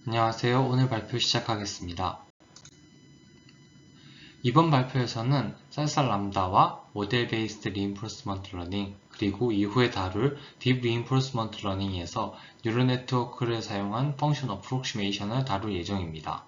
안녕하세요. 오늘 발표 시작하겠습니다. 이번 발표에서는 쌀쌀 람다와 모델 베이스드 리인포스먼트 러닝 그리고 이후에 다룰 딥 리인포스먼트 러닝에서 뉴럴 네트워크를 사용한 펑션 어프록시메이션을 다룰 예정입니다.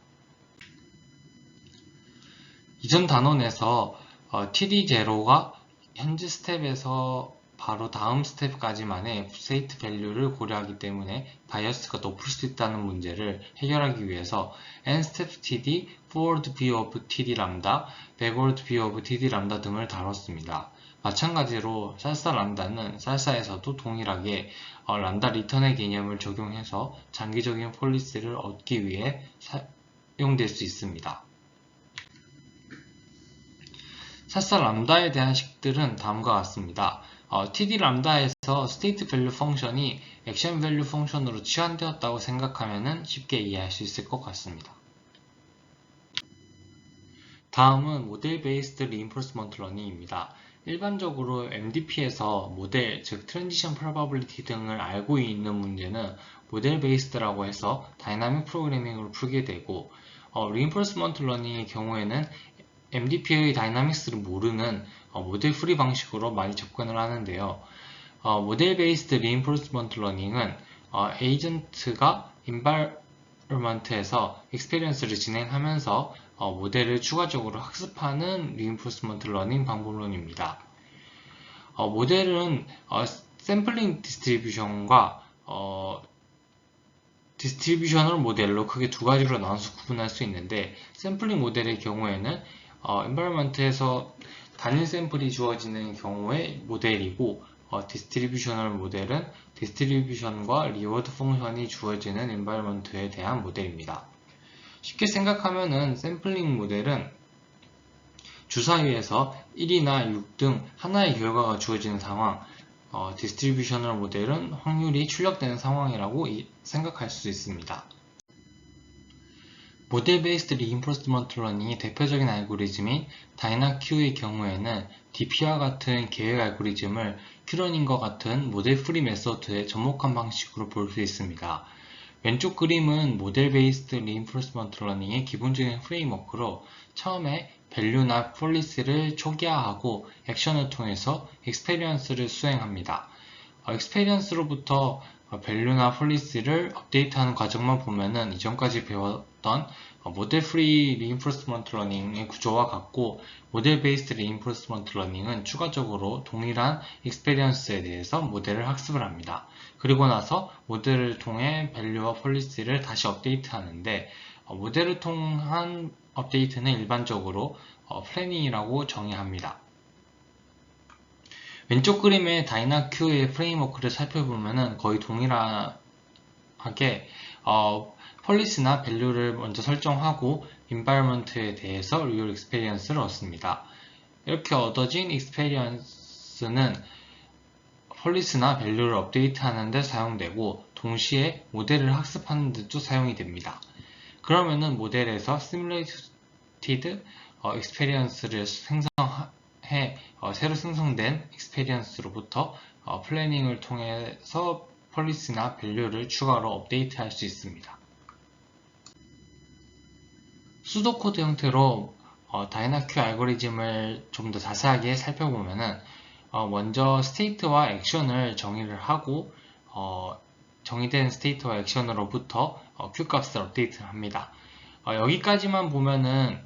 이전 단원에서 TD0가 현재 스텝에서 바로 다음 스텝까지만의 스테이트 밸류를 고려하기 때문에 바이어스가 높을 수 있다는 문제를 해결하기 위해서 nstep td, forward view of td 람다, backward view of td 람다 등을 다뤘습니다. 마찬가지로 쌀쌀 람다는 쌀쌀에서도 동일하게 람다 리턴의 개념을 적용해서 장기적인 폴리시를 얻기 위해 사용될 수 있습니다. 쌀쌀 람다에 대한 식들은 다음과 같습니다. TD 람다에서 스테이트 밸류 펑션이 액션 밸류 펑션으로 치환되었다고 생각하면 쉽게 이해할 수 있을 것 같습니다. 다음은 모델 베이스드 리인포스먼트 러닝입니다. 일반적으로 MDP에서 모델, 즉 트랜지션 프로바빌리티 등을 알고 있는 문제는 모델 베이스드라고 해서 다이나믹 프로그래밍으로 풀게 되고 리인포스먼트 러닝의 경우에는 MDP의 다이나믹스를 모르는 모델 프리 방식으로 많이 접근을 하는데요. 모델 베이스드 리인포스먼트 러닝은 에이전트가 environment에서 experience를 진행하면서 모델을 추가적으로 학습하는 리인포스먼트 러닝 방법론입니다. 모델은 샘플링 디스트리뷰션과 디스트리뷰셔널 모델로 크게 두 가지로 나눠서 구분할 수 있는데 샘플링 모델의 경우에는 environment에서 단일 샘플이 주어지는 경우의 모델이고 디스트리뷰셔널 모델은 디스트리뷰션과 리워드 펑션이 주어지는 environment에 대한 모델입니다. 쉽게 생각하면은 샘플링 모델은 주사위에서 1이나 6 등 하나의 결과가 주어지는 상황, 디스트리뷰셔널 모델은 확률이 출력되는 상황이라고 생각할 수 있습니다. 모델 베이스드 리인포스먼트 러닝의 대표적인 알고리즘인 다이나큐의 경우에는 DP와 같은 계획 알고리즘을 큐러닝과 같은 모델 프리 메소드에 접목한 방식으로 볼 수 있습니다. 왼쪽 그림은 모델 베이스드 리인포스먼트 러닝의 기본적인 프레임워크로 처음에 밸류나 폴리시를 초기화하고 액션을 통해서 익스페리언스를 수행합니다. 익스페리언스로부터 밸류나 폴리시를 업데이트하는 과정만 보면은 이전까지 배웠던 모델 프리 리인포스먼트 러닝의 구조와 같고 모델 베이스드 리인포스먼트 러닝은 추가적으로 동일한 익스페리언스에 대해서 모델을 학습을 합니다. 그리고 나서 모델을 통해 밸류와 폴리시를 다시 업데이트 하는데 모델을 통한 업데이트는 일반적으로 플래닝이라고 정의합니다. 왼쪽 그림의 다이나큐의 프레임워크를 살펴보면 거의 동일하게 폴리시나 밸류를 먼저 설정하고 environment에 대해서 real experience를 얻습니다. 이렇게 얻어진 experience는 폴리시나 밸류를 업데이트하는 데 사용되고 동시에 모델을 학습하는 데도 사용이 됩니다. 그러면은 모델에서 simulated experience를 생성해 새로 생성된 experience로부터 플래닝을 통해서 폴리시나 밸류를 추가로 업데이트할 수 있습니다. 수도코드 형태로 다이나큐 알고리즘을 좀 더 자세하게 살펴보면은 먼저 스테이트와 액션을 정의를 하고 정의된 스테이트와 액션으로부터 Q 값을 업데이트를 합니다. 여기까지만 보면은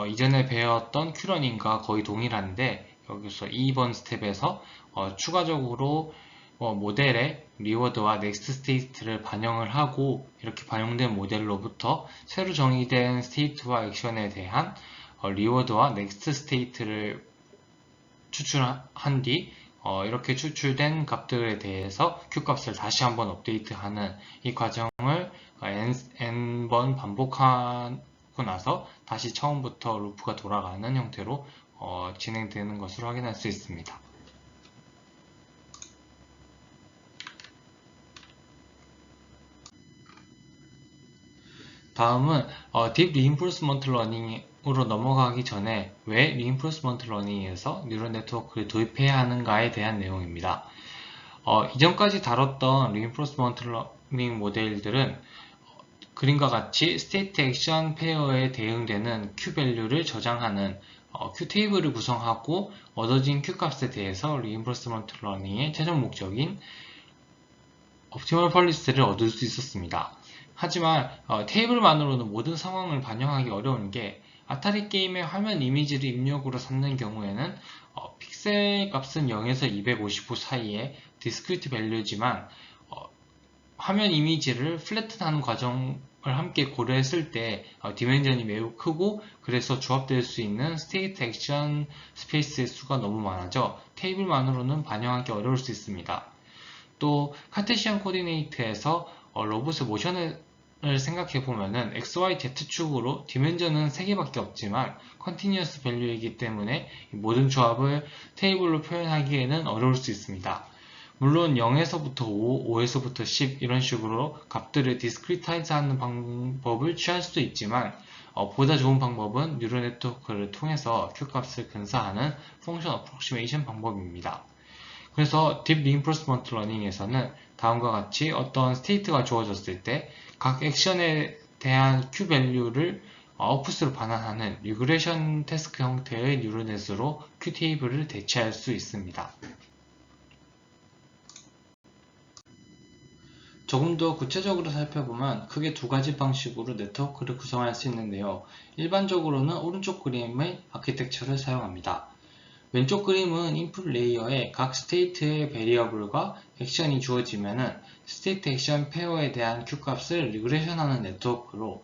이전에 배웠던 큐러닝과 거의 동일한데 여기서 2번 스텝에서 추가적으로 모델의 리워드와 넥스트 스테이트를 반영을 하고 이렇게 반영된 모델로부터 새로 정의된 스테이트와 액션에 대한 리워드와 넥스트 스테이트를 추출한 뒤 이렇게 추출된 값들에 대해서 Q값을 다시 한번 업데이트하는 이 과정을 n번 반복하고 나서 다시 처음부터 루프가 돌아가는 형태로 진행되는 것으로 확인할 수 있습니다. 다음은 딥 리인포스먼트 러닝으로 넘어가기 전에 왜 리인포스먼트 러닝에서 뉴럴 네트워크를 도입해야 하는가에 대한 내용입니다. 이전까지 다뤘던 리인포스먼트 러닝 모델들은 그림과 같이 스테이트 액션 페어에 대응되는 Q 밸류를 저장하는 Q 테이블을 구성하고 얻어진 Q 값에 대해서 리인포스먼트 러닝의 최종 목적인 옵티멀 펄리스를 얻을 수 있었습니다. 하지만 테이블만으로는 모든 상황을 반영하기 어려운 게 아타리 게임의 화면 이미지를 입력으로 삼는 경우에는 픽셀 값은 0에서 255 사이의 디스크리트 밸류지만 화면 이미지를 플래튼하는 과정을 함께 고려했을 때 디멘전이 매우 크고 그래서 조합될 수 있는 스테이트 액션 스페이스의 수가 너무 많아져 테이블만으로는 반영하기 어려울 수 있습니다. 또 카테시안 코디네이트에서 로봇의 모션을 생각해보면은 XY, Z축으로 디멘전은 3개밖에 없지만 컨티뉴어스 밸류이기 때문에 모든 조합을 테이블로 표현하기에는 어려울 수 있습니다. 물론 0에서부터 5, 5에서부터 10 이런 식으로 값들을 디스크리타이즈 하는 방법을 취할 수도 있지만 보다 좋은 방법은 뉴럴 네트워크를 통해서 Q값을 근사하는 펑션 어프록시메이션 방법입니다. 그래서 딥 리인포스먼트 러닝에서는 다음과 같이 어떤 스테이트가 주어졌을 때 각 액션에 대한 Q 밸류를 아웃풋으로 반환하는 리그레션 태스크 형태의 뉴럴넷으로 Q 테이블을 대체할 수 있습니다. 조금 더 구체적으로 살펴보면 크게 두 가지 방식으로 네트워크를 구성할 수 있는데요. 일반적으로는 오른쪽 그림의 아키텍처를 사용합니다. 왼쪽 그림은 인풋 레이어에 각 스테이트의 베리어블과 액션이 주어지면 스테이트 액션 페어에 대한 Q값을 리그레션하는 네트워크로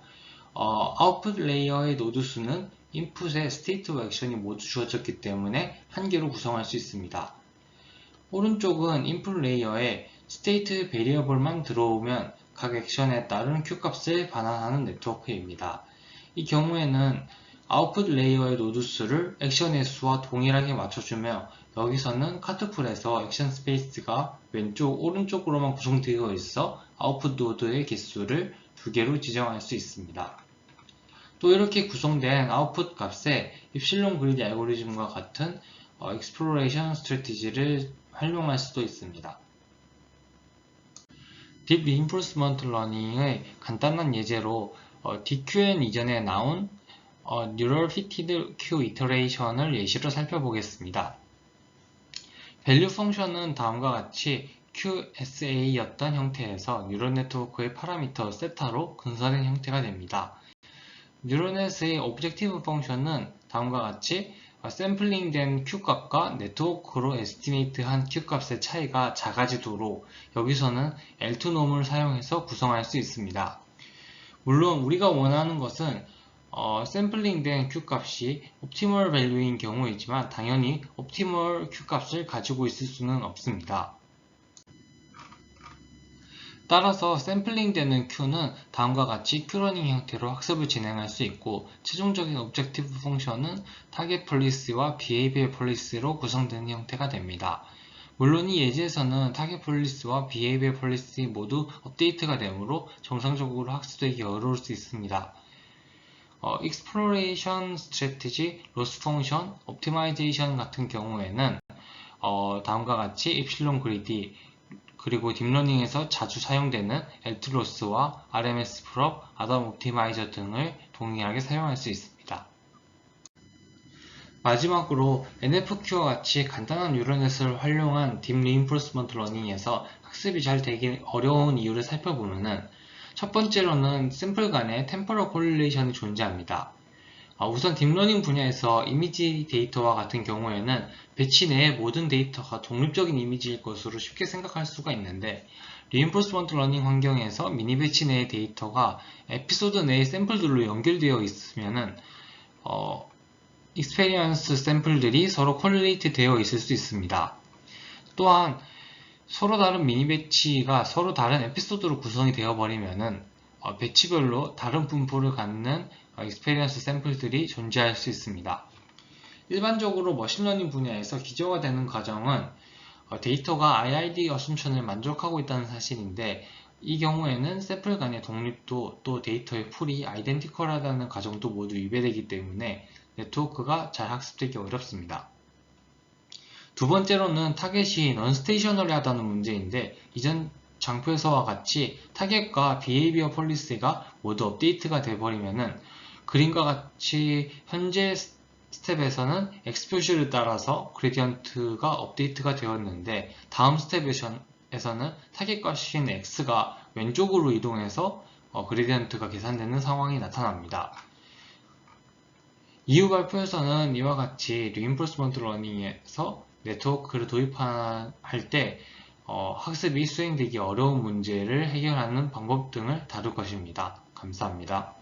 아웃풋 레이어의 노드 수는 인풋에 스테이트와 액션이 모두 주어졌기 때문에 한 개로 구성할 수 있습니다. 오른쪽은 인풋 레이어에 스테이트 베리어블만 들어오면 각 액션에 따른 Q값을 반환하는 네트워크입니다. 이 경우에는 아웃풋 레이어의 노드 수를 액션의 수와 동일하게 맞춰주며 여기서는 카트풀에서 액션 스페이스가 왼쪽, 오른쪽으로만 구성되어 있어 아웃풋 노드의 개수를 2개로 지정할 수 있습니다. 또 이렇게 구성된 아웃풋 값에 입실론 그리드 알고리즘과 같은 exploration 스트래티지를 활용할 수도 있습니다. 딥 리인포스먼트 러닝의 간단한 예제로 DQN 이전에 나온 Neural Fitted Q 이터레이션을 예시로 살펴보겠습니다. 밸류 펑션은 다음과 같이 QSA였던 형태에서 뉴럴 네트워크의 파라미터 세타로 근사된 형태가 됩니다. 뉴럴넷의 오브젝티브 펑션은 다음과 같이 샘플링된 Q값과 네트워크로 에스티메이트한 Q값의 차이가 작아지도록 여기서는 L2놈을 사용해서 구성할 수 있습니다. 물론 우리가 원하는 것은 샘플링된 Q값이 옵티멀 밸류인 경우이지만 당연히 옵티멀 Q값을 가지고 있을 수는 없습니다. 따라서 샘플링되는 Q는 다음과 같이 Q러닝 형태로 학습을 진행할 수 있고 최종적인 오브젝티브 펑션은 타겟 폴리시와 비헤이비어 폴리시로 구성되는 형태가 됩니다. 물론 이 예제에서는 타겟 폴리시와 비헤이비어 폴리시 모두 업데이트가 되므로 정상적으로 학습되기 어려울 수 있습니다. Exploration Strategy, Loss Function, Optimization 같은 경우에는 다음과 같이 입실론 그리디 그리고 딥러닝에서 자주 사용되는 LTLoss와 RMSprop, 아담 옵티마이저 등을 동일하게 사용할 수 있습니다. 마지막으로 NFQ와 같이 간단한 뉴럴넷을 활용한 딥 리인포스먼트 러닝에서 학습이 잘 되기 어려운 이유를 살펴보면 첫 번째로는 샘플 간의 템포럴 코릴레이션이 존재합니다. 우선 딥러닝 분야에서 이미지 데이터와 같은 경우에는 배치 내의 모든 데이터가 독립적인 이미지일 것으로 쉽게 생각할 수가 있는데 리인포스먼트 러닝 환경에서 미니 배치 내의 데이터가 에피소드 내의 샘플들로 연결되어 있으면 익스페리언스 샘플들이 서로 콜레이트 되어 있을 수 있습니다. 또한 서로 다른 미니 배치가 서로 다른 에피소드로 구성이 되어버리면 배치별로 다른 분포를 갖는 익스페리언스 샘플들이 존재할 수 있습니다. 일반적으로 머신러닝 분야에서 기저화되는 과정은 데이터가 IID 어쌔션을 만족하고 있다는 사실인데 이 경우에는 샘플 간의 독립도 또 데이터의 풀이 아이덴티컬하다는 가정도 모두 위배되기 때문에 네트워크가 잘 학습되기 어렵습니다. 두 번째로는 타겟이 넌스테이셔너리하다는 문제인데 이전 장표에서와 같이 타겟과 비헤이비어 폴리시가 모두 업데이트가 되어버리면은 그림과 같이 현재 스텝에서는 X 표시를 따라서 그레디언트가 업데이트가 되었는데 다음 스텝에서는 타겟과 신 X가 왼쪽으로 이동해서 그레디언트가 계산되는 상황이 나타납니다. 이후 발표에서는 이와 같이 리인포스먼트 러닝에서 네트워크를 도입할 때 학습이 수행되기 어려운 문제를 해결하는 방법 등을 다룰 것입니다. 감사합니다.